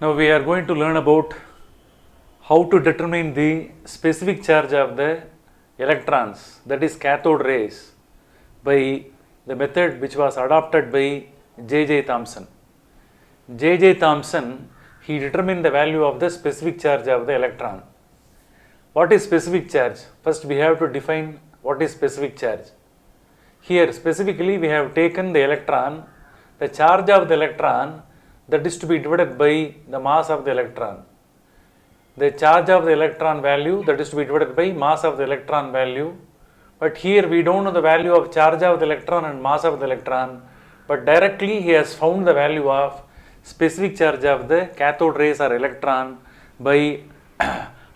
Now we are going to learn about how to determine the specific charge of the electrons, that is cathode rays, by the method which was adopted by J.J. Thomson. J.J. Thomson, he determined the value of the specific charge of the electron. What is specific charge? First we have to define what is specific charge. Here specifically we have taken the electron, the charge of the electron, that is to be divided by the mass of the electron. The charge of the electron value, that is to be divided by mass of the electron value. But here we don't know the value of charge of the electron and mass of the electron, but directly he has found the value of specific charge of the cathode rays or electron by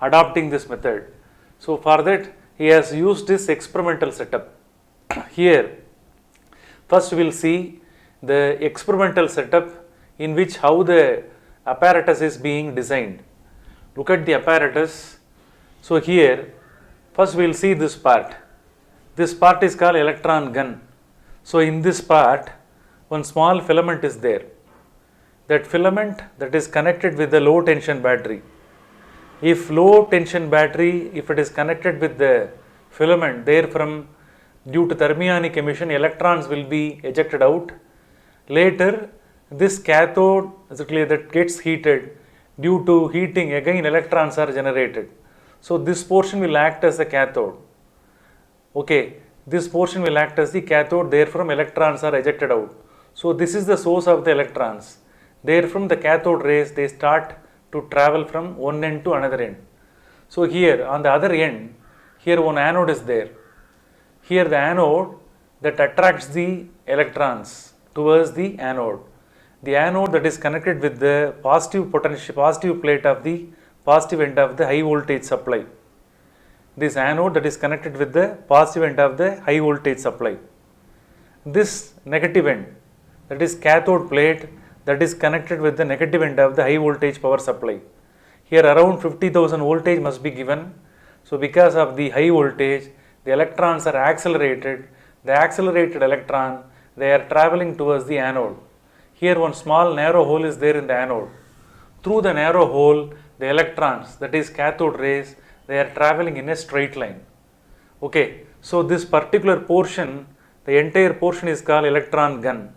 adopting this method. So for that he has used this experimental setup. Here first we will see the experimental setup in which how the apparatus is being designed. Look at the apparatus. So here first we will see this part. This part is called electron gun. So in this part one small filament is there. That filament that is connected with the low tension battery. If low tension battery, if it is connected with the filament, therefrom due to thermionic emission electrons will be ejected out. Later this cathode that gets heated, due to heating again electrons are generated. So this portion will act as a cathode. Okay, this portion will act as the cathode, therefrom electrons are ejected out. So this is the source of the electrons. Therefrom the cathode rays, they start to travel from one end to another end. So here on the other end, here one anode is there. Here the anode that attracts the electrons towards the anode. The anode that is connected with the positive potential, positive plate of the positive end of the high voltage supply. This anode that is connected with the positive end of the high voltage supply. This negative end, that is cathode plate, that is connected with the negative end of the high voltage power supply. Here around 50,000 voltage must be given. So because of the high voltage, the electrons are accelerated. The accelerated electron, they are traveling towards the anode. Here one small narrow hole is there in the anode. Through the narrow hole, the electrons, that is cathode rays, they are traveling in a straight line. Okay, so this particular portion, the entire portion is called electron gun.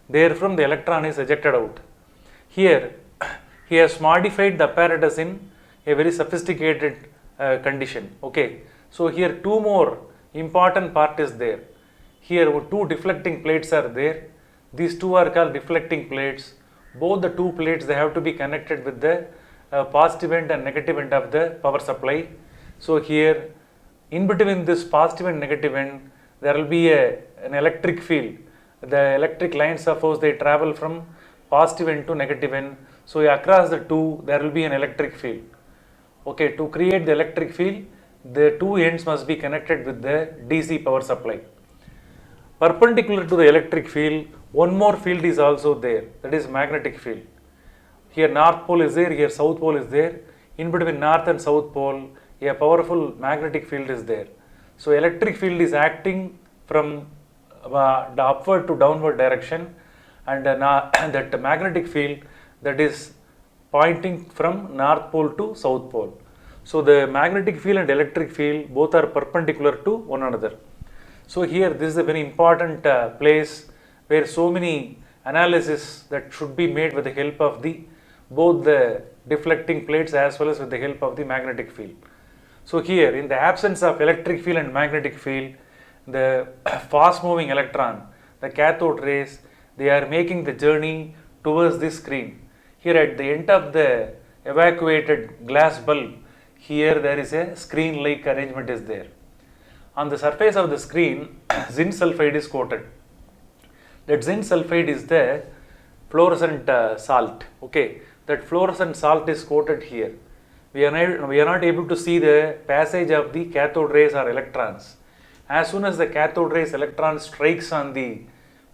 Therefrom the electron is ejected out. Here he has modified the apparatus in a very sophisticated condition. Okay, so here two more important part is there. Here two deflecting plates are there. These two are called deflecting plates. Both the two plates, they have to be connected with the positive end and negative end of the power supply. So here in between this positive and negative end, there will be an electric field. The electric lines, suppose they travel from positive end to negative end. So across the two, there will be an electric field. Okay, to create the electric field, the two ends must be connected with the DC power supply. Perpendicular to the electric field, one more field is also there, that is magnetic field. Here north pole is there, here south pole is there. In between north and south pole, a powerful magnetic field is there. So electric field is acting from the upward to downward direction, and that magnetic field, that is pointing from north pole to south pole. So the magnetic field and electric field both are perpendicular to one another. So here this is a very important place where so many analysis that should be made with the help of the both the deflecting plates as well as with the help of the magnetic field. So here in the absence of electric field and magnetic field, the fast moving electron, the cathode rays, they are making the journey towards this screen. Here at the end of the evacuated glass bulb, here there is a screen like arrangement is there. On the surface of the screen, zinc sulfide is coated. That zinc sulfide is the fluorescent salt. Okay, that fluorescent salt is coated here. We are not able to see the passage of the cathode rays or electrons. As soon as the cathode rays electron strikes on the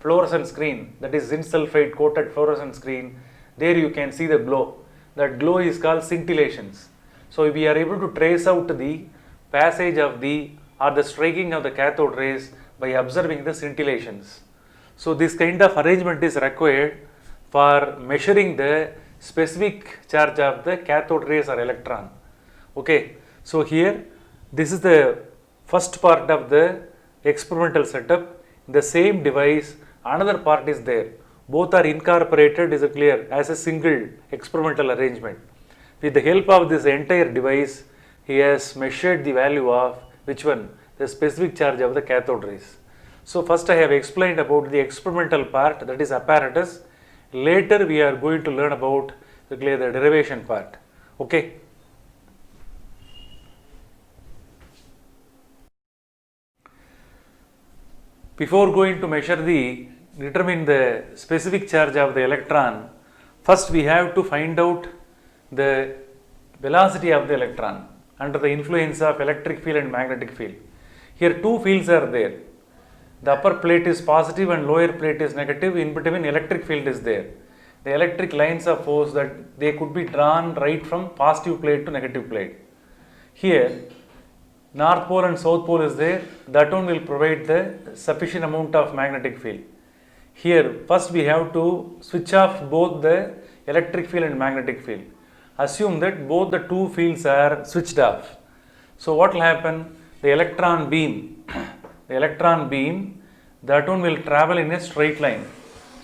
fluorescent screen, that is zinc sulfide coated fluorescent screen, there you can see the glow. That glow is called scintillations. So we are able to trace out the passage of the or the striking of the cathode rays by observing the scintillations. So this kind of arrangement is required for measuring the specific charge of the cathode rays or electron. Okay, so here this is the first part of the experimental setup. The same device, another part is there. Both are incorporated, is it clear, as a single experimental arrangement. With the help of this entire device, he has measured the value of which one? The specific charge of the cathode rays. So first I have explained about the experimental part, that is apparatus. Later we are going to learn about the derivation part. Okay. Before going to determine the specific charge of the electron, first we have to find out the velocity of the electron under the influence of electric field and magnetic field. Here two fields are there. The upper plate is positive and lower plate is negative. In between electric field is there. The electric lines of force that they could be drawn right from positive plate to negative plate. Here North pole and South pole is there, that one will provide the sufficient amount of magnetic field. Here first we have to switch off both the electric field and magnetic field. Assume that both the two fields are switched off. So what will happen? The electron beam, that one will travel in a straight line.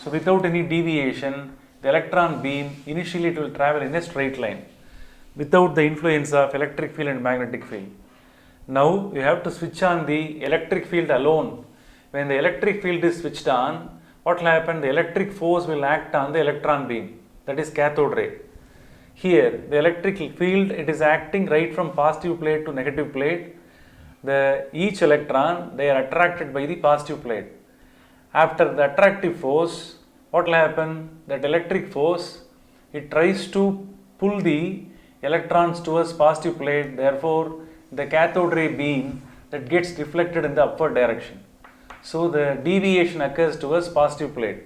So without any deviation, the electron beam initially it will travel in a straight line without the influence of electric field and magnetic field. Now you have to switch on the electric field alone. When the electric field is switched on, what will happen? The electric force will act on the electron beam, that is cathode ray. Here the electric field, it is acting right from positive plate to negative plate. Each electron, they are attracted by the positive plate. After the attractive force, what will happen? That electric force, it tries to pull the electrons towards positive plate. Therefore the cathode ray beam, that gets reflected in the upward direction. So the deviation occurs towards positive plate.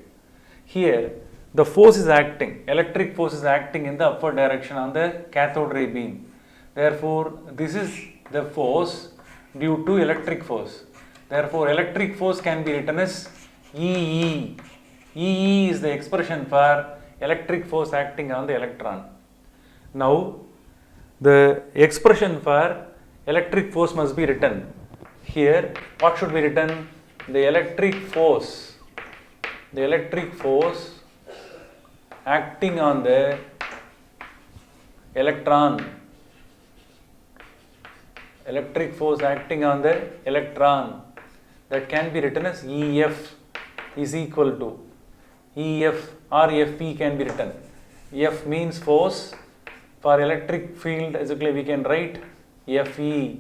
Here the force is acting, electric force is acting in the upward direction on the cathode ray beam. Therefore this is the force due to electric force. Therefore electric force can be written as EE. EE is the expression for electric force acting on the electron. Now the expression for electric force must be written. Here what should be written? The electric force acting on the electron, that can be written as EF is equal to EF or FE can be written. F means force. For electric field, basically we can write FE.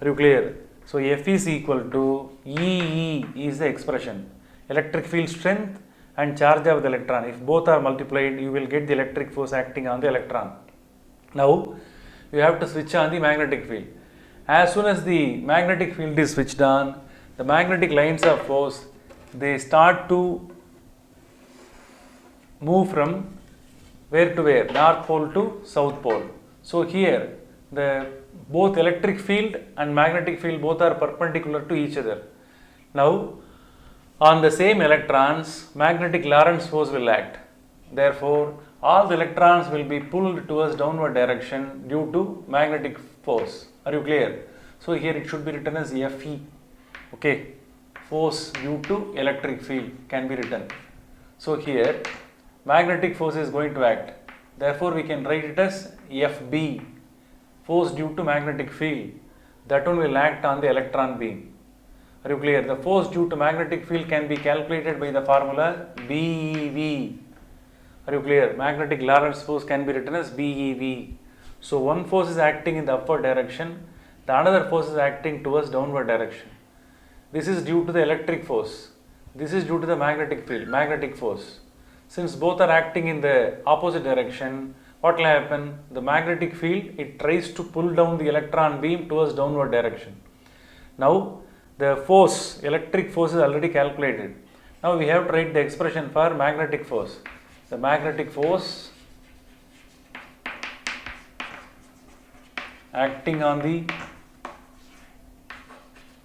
Are you clear? So F is equal to EE is the expression. Electric field strength and charge of the electron. If both are multiplied, you will get the electric force acting on the electron. Now you have to switch on the magnetic field. As soon as the magnetic field is switched on, the magnetic lines of force, they start to move from where to where? North pole to South pole. So here both electric field and magnetic field both are perpendicular to each other. Now on the same electrons, magnetic Lorentz force will act. Therefore all the electrons will be pulled towards downward direction due to magnetic force. Are you clear? So here it should be written as FE. Okay, force due to electric field can be written. So here magnetic force is going to act. Therefore we can write it as FB, force due to magnetic field. That one will act on the electron beam. Are you clear? The force due to magnetic field can be calculated by the formula BeV. Are you clear? Magnetic Lorentz force can be written as BeV. So one force is acting in the upward direction, the another force is acting towards downward direction. This is due to the electric force. This is due to the magnetic field, magnetic force. Since both are acting in the opposite direction, what will happen? The magnetic field, it tries to pull down the electron beam towards downward direction. Now the force, electric force is already calculated. Now we have to write the expression for magnetic force. The magnetic force acting on the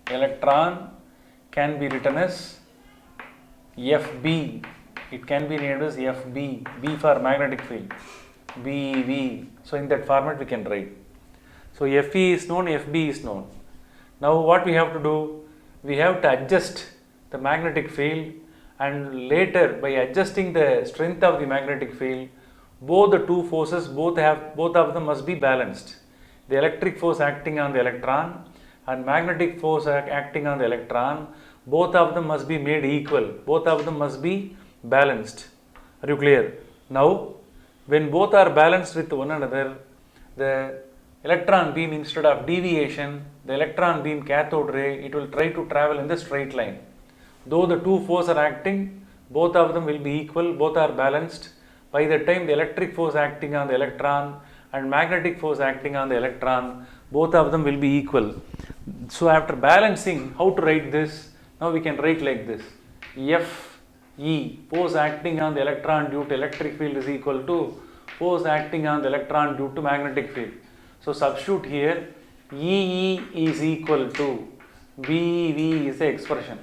electron can be written as FB it can be named as FB, B for magnetic field, BV. So in that format we can write. So FE is known, FB is known. Now what we have to do? We have to adjust the magnetic field, and later by adjusting the strength of the magnetic field, both the two forces, both of them must be balanced. The electric force acting on the electron and magnetic force acting on the electron, both of them must be made equal, both of them must be balanced. Are you clear? Now when both are balanced with one another, the electron beam, instead of deviation, the electron beam cathode ray, it will try to travel in the straight line. Though the two forces are acting, both of them will be equal, both are balanced. By the time the electric force acting on the electron and magnetic force acting on the electron, both of them will be equal. So after balancing, how to write this? Now we can write like this. Fe, force acting on the electron due to electric field, is equal to force acting on the electron due to magnetic field. So substitute here, EE is equal to VV is the expression.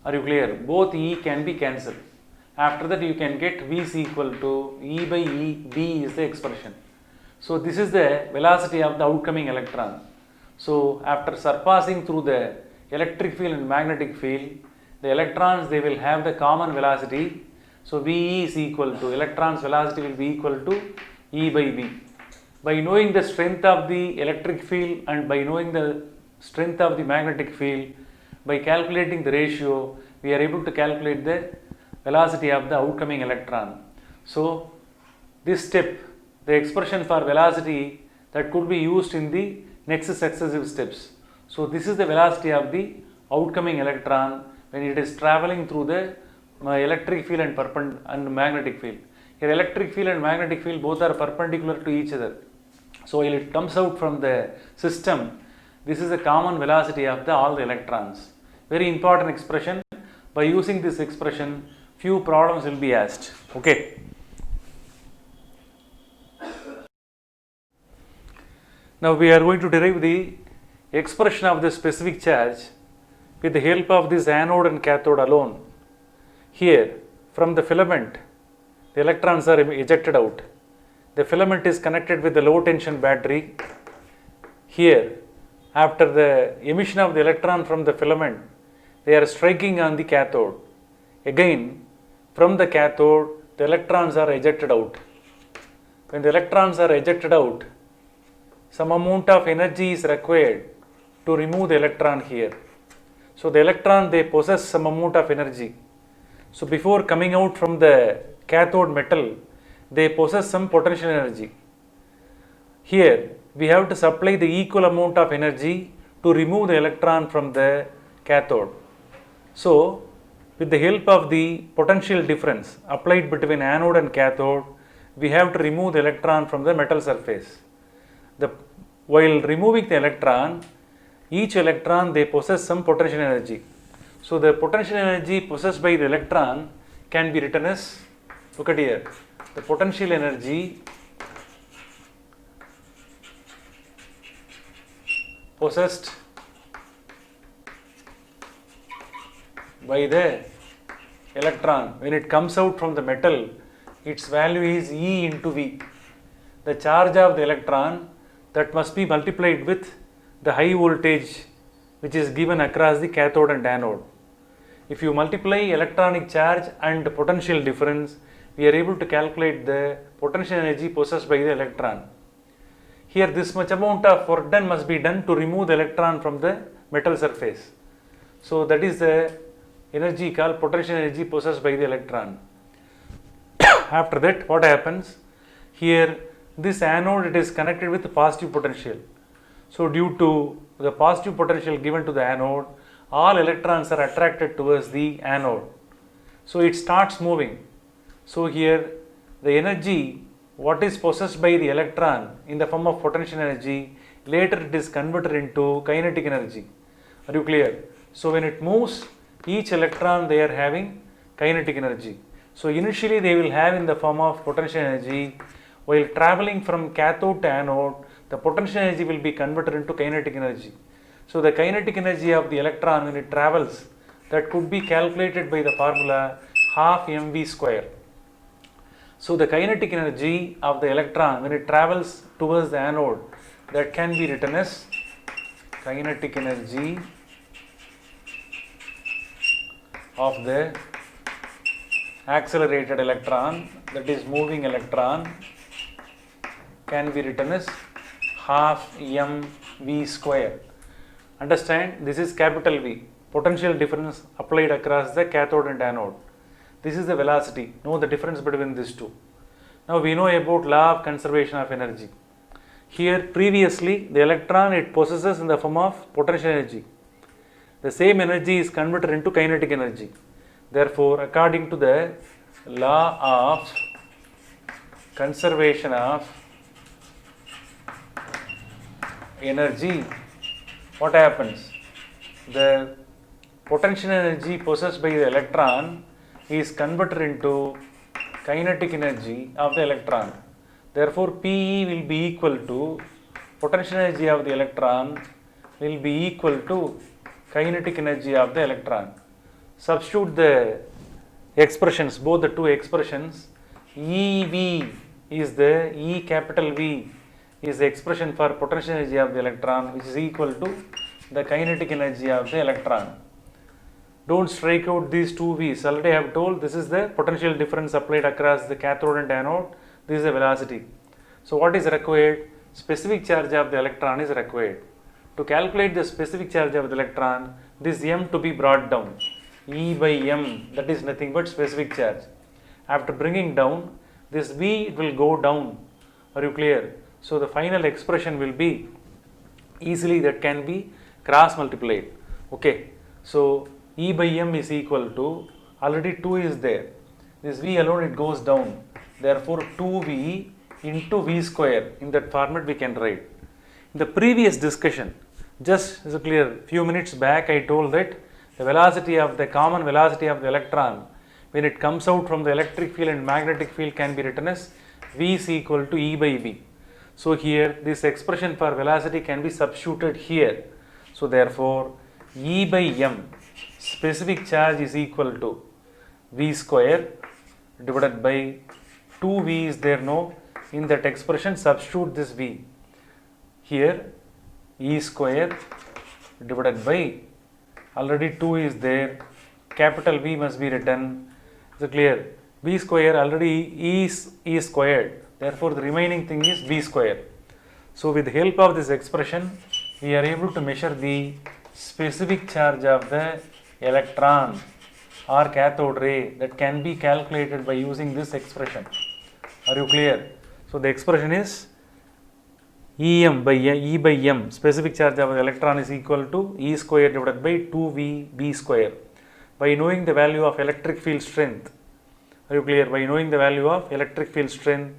Are you clear? Both E can be cancelled. After that you can get V is equal to E by E, B is the expression. So this is the velocity of the outcoming electron. So after surpassing through the electric field and magnetic field, the electrons, they will have the common velocity. So VE is equal to, electron's velocity will be equal to E by V. By knowing the strength of the electric field and by knowing the strength of the magnetic field, by calculating the ratio, we are able to calculate the velocity of the outcoming electron. So this step, the expression for velocity, that could be used in the next successive steps. So this is the velocity of the outcoming electron when it is traveling through the electric field and magnetic field. Here electric field and magnetic field both are perpendicular to each other. So while it comes out from the system, this is the common velocity of all the electrons. Very important expression. By using this expression, few problems will be asked. Okay. Now we are going to derive the expression of the specific charge with the help of this anode and cathode alone. Here, from the filament, the electrons are ejected out. The filament is connected with the low tension battery. Here, after the emission of the electron from the filament, they are striking on the cathode. Again, from the cathode, the electrons are ejected out. When the electrons are ejected out, some amount of energy is required to remove the electron here. So the electron, they possess some amount of energy. So before coming out from the cathode metal, they possess some potential energy. Here we have to supply the equal amount of energy to remove the electron from the cathode. So with the help of the potential difference applied between anode and cathode, we have to remove the electron from the metal surface. While removing the electron, each electron, they possess some potential energy. So the potential energy possessed by the electron can be written as, look at here, the potential energy possessed by the electron when it comes out from the metal, its value is E into V. The charge of the electron, that must be multiplied with the high voltage which is given across the cathode and anode. If you multiply electronic charge and potential difference, we are able to calculate the potential energy possessed by the electron. Here this much amount of work done must be done to remove the electron from the metal surface. So that is the energy called potential energy possessed by the electron. After that, what happens? Here this anode, it is connected with positive potential. So due to the positive potential given to the anode, all electrons are attracted towards the anode. So it starts moving. So here the energy what is possessed by the electron in the form of potential energy, later it is converted into kinetic energy. Are you clear? So when it moves, each electron, they are having kinetic energy. So initially they will have in the form of potential energy. While traveling from cathode to anode, the potential energy will be converted into kinetic energy. So the kinetic energy of the electron when it travels, that could be calculated by the formula half mv square. So the kinetic energy of the electron when it travels towards the anode, that can be written as kinetic energy of the accelerated electron, that is moving electron, can be written as half mv square. Understand, this is capital V, potential difference applied across the cathode and anode. This is the velocity. Know the difference between these two. Now we know about law of conservation of energy. Here previously the electron it possesses in the form of potential energy. The same energy is converted into kinetic energy. Therefore, according to the law of conservation of energy, what happens? The potential energy possessed by the electron is converted into kinetic energy of the electron. Therefore, PE will be equal to potential energy of the electron will be equal to kinetic energy of the electron. Substitute the expressions, both the two expressions. EV is the E capital V is the expression for potential energy of the electron, which is equal to the kinetic energy of the electron. Don't strike out these two V's. Already I have told this is the potential difference applied across the cathode and anode. This is the velocity. So what is required? Specific charge of the electron is required. To calculate the specific charge of the electron, this m to be brought down. E by m, that is nothing but specific charge. After bringing down, this V will go down. Are you clear? So the final expression will be easily that can be cross multiplied. Okay. So E by m is equal to, already 2 is there. This V alone it goes down. Therefore 2V into V square. In that format we can write. In the previous discussion, just as clear, few minutes back I told that the velocity of the common velocity of the electron when it comes out from the electric field and magnetic field can be written as V is equal to E by V. So here this expression for velocity can be substituted here. So therefore E by m specific charge is equal to V square divided by 2V is there, no? In that expression substitute this V. Here E square divided by, already 2 is there, capital V must be written. So clear, V square already is E squared, therefore the remaining thing is V square. So with the help of this expression we are able to measure the specific charge of the electron or cathode ray, that can be calculated by using this expression. Are you clear? So the expression is E by m, specific charge of the electron is equal to E square divided by 2V square. By knowing the value of electric field strength, are you clear? By knowing the value of electric field strength,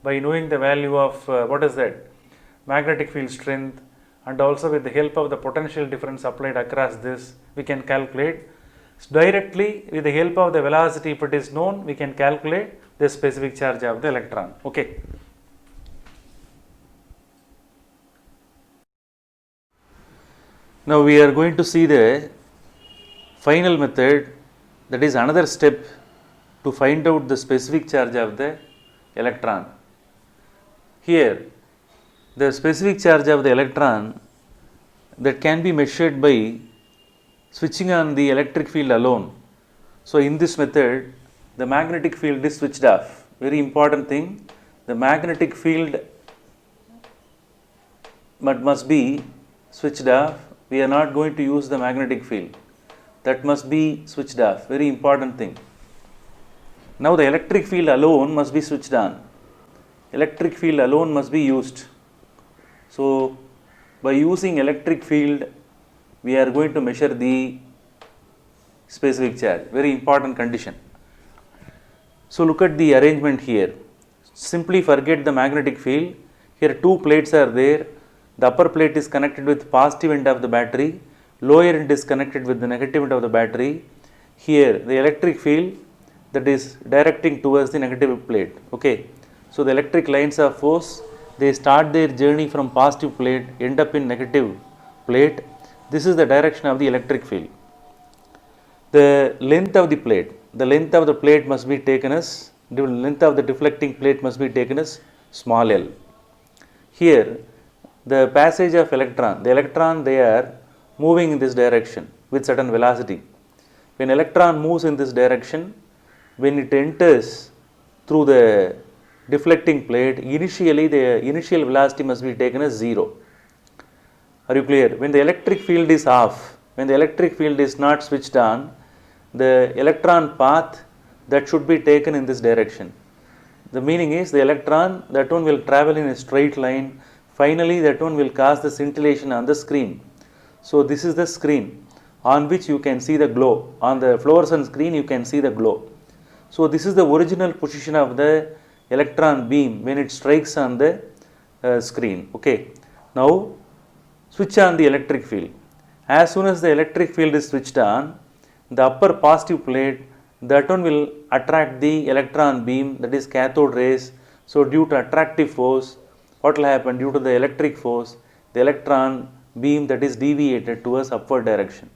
by knowing the value of what is that? Magnetic field strength, and also with the help of the potential difference applied across this, we can calculate directly with the help of the velocity. If it is known, we can calculate the specific charge of the electron. Okay. Now we are going to see the final method, that is another step to find out the specific charge of the electron. Here the specific charge of the electron that can be measured by switching on the electric field alone. So in this method the magnetic field is switched off. Very important thing, the magnetic field must be switched off. We are not going to use the magnetic field, that must be switched off. Very important thing. Now the electric field alone must be switched on. Electric field alone must be used. So by using electric field we are going to measure the specific charge. Very important condition. So look at the arrangement here. Simply forget the magnetic field. Here two plates are there. The upper plate is connected with positive end of the battery, lower end is connected with the negative end of the battery. Here the electric field that is directing towards the negative plate. Okay. So the electric lines of force, they start their journey from positive plate, end up in negative plate. This is the direction of the electric field. the length of the plate must be taken as, the length of the deflecting plate must be taken as small l. Here, the passage of the electron they are moving in this direction with certain velocity. When electron moves in this direction, when it enters through the deflecting plate, initially the initial velocity must be taken as 0. Are you clear? When the electric field is off, when the electric field is not switched on, the electron path that should be taken in this direction. The meaning is the electron, that one will travel in a straight line. Finally, that one will cause the scintillation on the screen. So this is the screen on which you can see the glow. On the fluorescent screen, you can see the glow. So this is the original position of the electron beam when it strikes on the screen. Okay. Now switch on the electric field. As soon as the electric field is switched on, the upper positive plate, that one will attract the electron beam, that is cathode rays. So due to attractive force, what will happen? Due to the electric force, the electron beam that is deviated towards upward direction.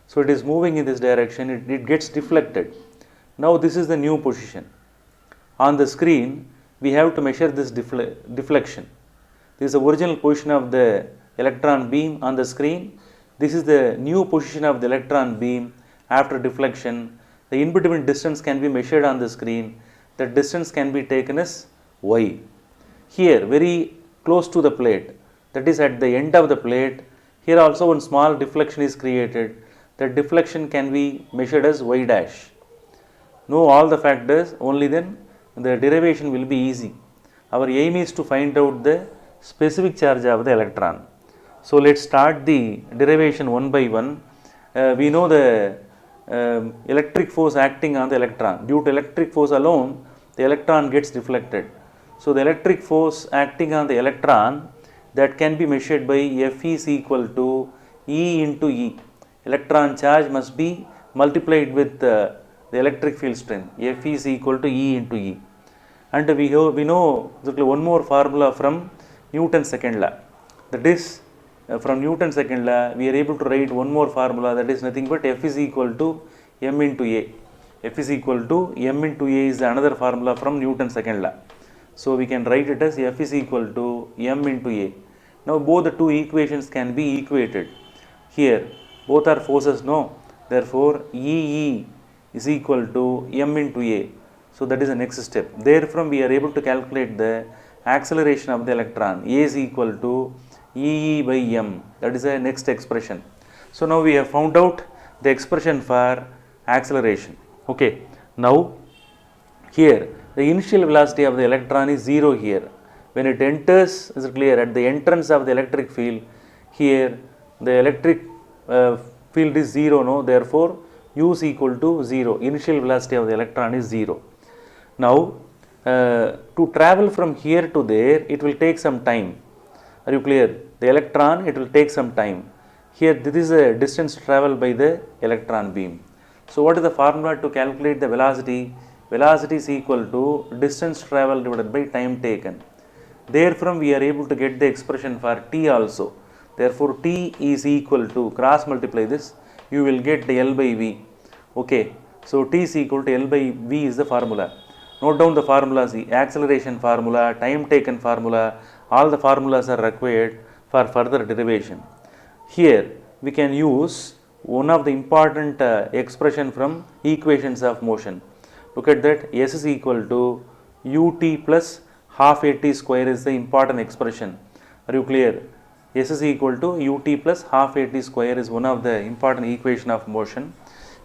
So it is moving in this direction, it gets deflected. Now this is the new position. On the screen, we have to measure this deflection. This is the original position of the electron beam on the screen. This is the new position of the electron beam after deflection. The in-between distance can be measured on the screen. The distance can be taken as y. Here, very close to the plate, that is at the end of the plate, here also one small deflection is created. The deflection can be measured as y dash. Know all the factors, only then the derivation will be easy. Our aim is to find out the specific charge of the electron. So let's start the derivation one by one. We know the electric force acting on the electron. Due to electric force alone, the electron gets deflected. So the electric force acting on the electron, that can be measured by F is equal to E into E. Electron charge must be multiplied with the electric field strength. F is equal to E into E. And we know one more formula from Newton's second law. That is, from Newton's second law, we are able to write one more formula, that is nothing but F is equal to m into A. F is equal to m into A is another formula from Newton's second law. So we can write it as F is equal to m into A. Now both the two equations can be equated. Here both are forces, no. Therefore EE is equal to m into A. So that is the next step. Therefrom we are able to calculate the acceleration of the electron. A is equal to EE by m. That is the next expression. So now we have found out the expression for acceleration. Okay. Now here the initial velocity of the electron is 0 here. When it enters, is it clear? At the entrance of the electric field, here the electric field is 0, no? Therefore u is equal to 0. Initial velocity of the electron is 0. Now to travel from here to there, it will take some time. Are you clear? The electron, it will take some time. Here this is a distance traveled by the electron beam. So what is the formula to calculate the velocity? Velocity is equal to distance traveled divided by time taken. Therefrom we are able to get the expression for t also. Therefore t is equal to, cross multiply this, you will get the L by V. Okay. So t is equal to L by V is the formula. Note down the formulas, the acceleration formula, time taken formula, all the formulas are required for further derivation. Here we can use one of the important expression from equations of motion. Look at that, S is equal to ut plus half at square is the important expression. Are you clear? S is equal to ut plus half at square is one of the important equation of motion.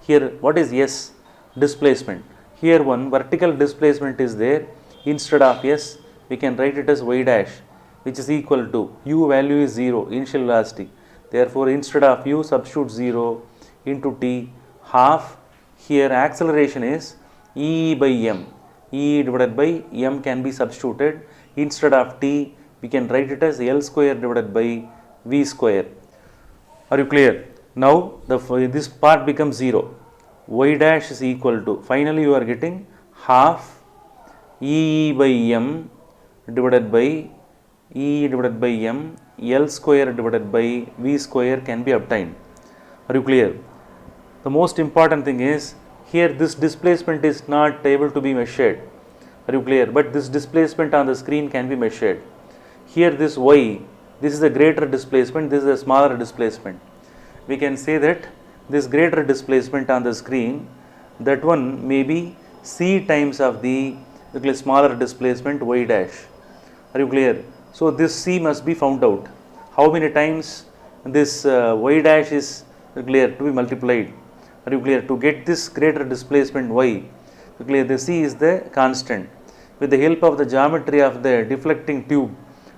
Here what is S? Displacement. Here one vertical displacement is there. Instead of S, we can write it as y dash, which is equal to, u value is 0, initial velocity. Therefore instead of u, substitute 0 into t, half, here acceleration is E by m. E divided by m can be substituted. Instead of t, we can write it as L square divided by V square. Are you clear? Now this part becomes 0. Y dash is equal to, finally you are getting half E by m divided by m, L square divided by V square can be obtained. Are you clear? The most important thing is here this displacement is not able to be measured. Are you clear? But this displacement on the screen can be measured. Here this y, this is a greater displacement, this is a smaller displacement. We can say that this greater displacement on the screen, that one may be c times of the smaller displacement y dash. Are you clear? So this c must be found out. How many times this y dash is clear to be multiplied? Are you clear? To get this greater displacement y, clear, the c is the constant. With the help of the geometry of the deflecting tube,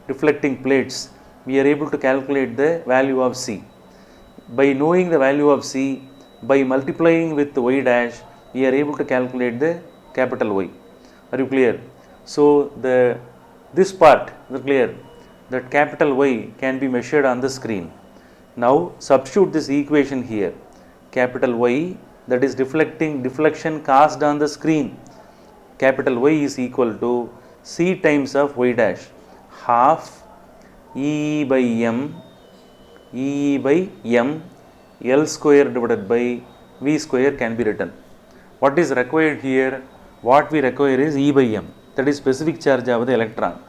deflecting plates, we are able to calculate the value of c. By knowing the value of c, by multiplying with y dash, we are able to calculate the capital Y. Are you clear? So this part is clear, that capital Y can be measured on the screen. Now substitute this equation here. Capital Y, that is deflection caused on the screen. Capital Y is equal to c times of y dash, half E by m L square divided by V square can be written. What is required here? What we require is E by m, that is specific charge of the electron.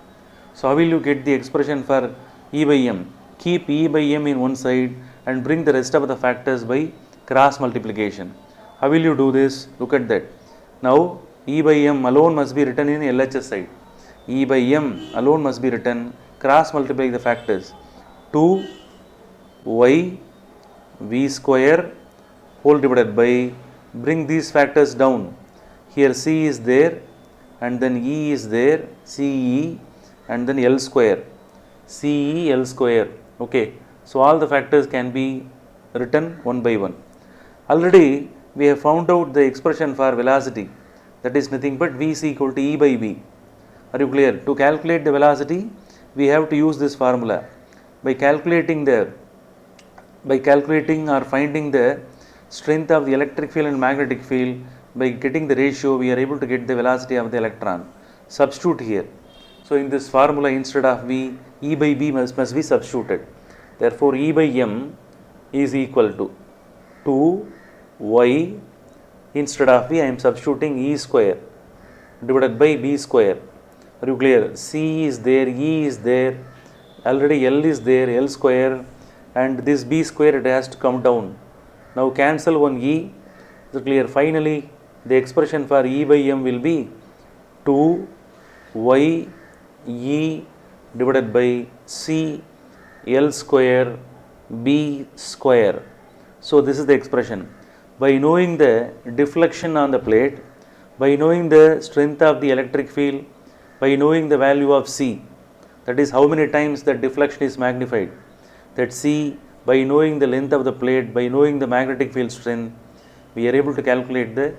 So how will you get the expression for E by m? Keep E by m in one side and bring the rest of the factors by cross multiplication. How will you do this? Look at that. Now E by m alone must be written in LHS side. E by m alone must be written, cross multiply the factors. 2y v square whole divided by, bring these factors down. Here c is there and then e is there, ce and then L square, ce L square. Okay. So all the factors can be written one by one. Already we have found out the expression for velocity, that is nothing but v is equal to E by v. Are you clear? To calculate the velocity, we have to use this formula. By calculating or finding the strength of the electric field and magnetic field, by getting the ratio, we are able to get the velocity of the electron. Substitute here. So in this formula, instead of v, E by b must be substituted. Therefore E by m is equal to 2y, instead of v I am substituting e square divided by b square. Are you clear? C is there, e is there, already L is there, L square, and this b square, it has to come down. Now cancel one e. So clear? Finally the expression for E by m will be 2y e divided by c L square b square. So this is the expression. By knowing the deflection on the plate, by knowing the strength of the electric field, by knowing the value of c, that is how many times the deflection is magnified, that c, by knowing the length of the plate, by knowing the magnetic field strength, we are able to calculate the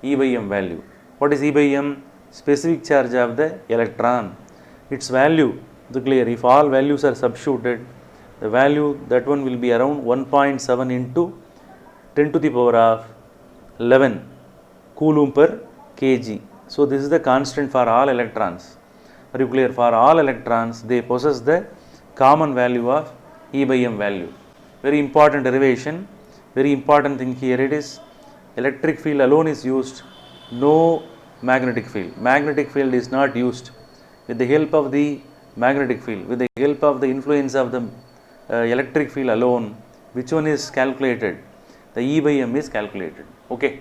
E by m value. What is E by m? Specific charge of the electron. Its value, clear, if all values are substituted, the value, that one will be around 1.7 into 10 to the power of 11 coulomb per kg. So this is the constant for all electrons. Are you clear? For all electrons, they possess the common value of E by m value. Very important derivation, very important thing here it is, electric field alone is used, no magnetic field. Magnetic field is not used. With the help of the magnetic field, with the help of the influence of the electric field alone, which one is calculated? The E by m is calculated. Okay.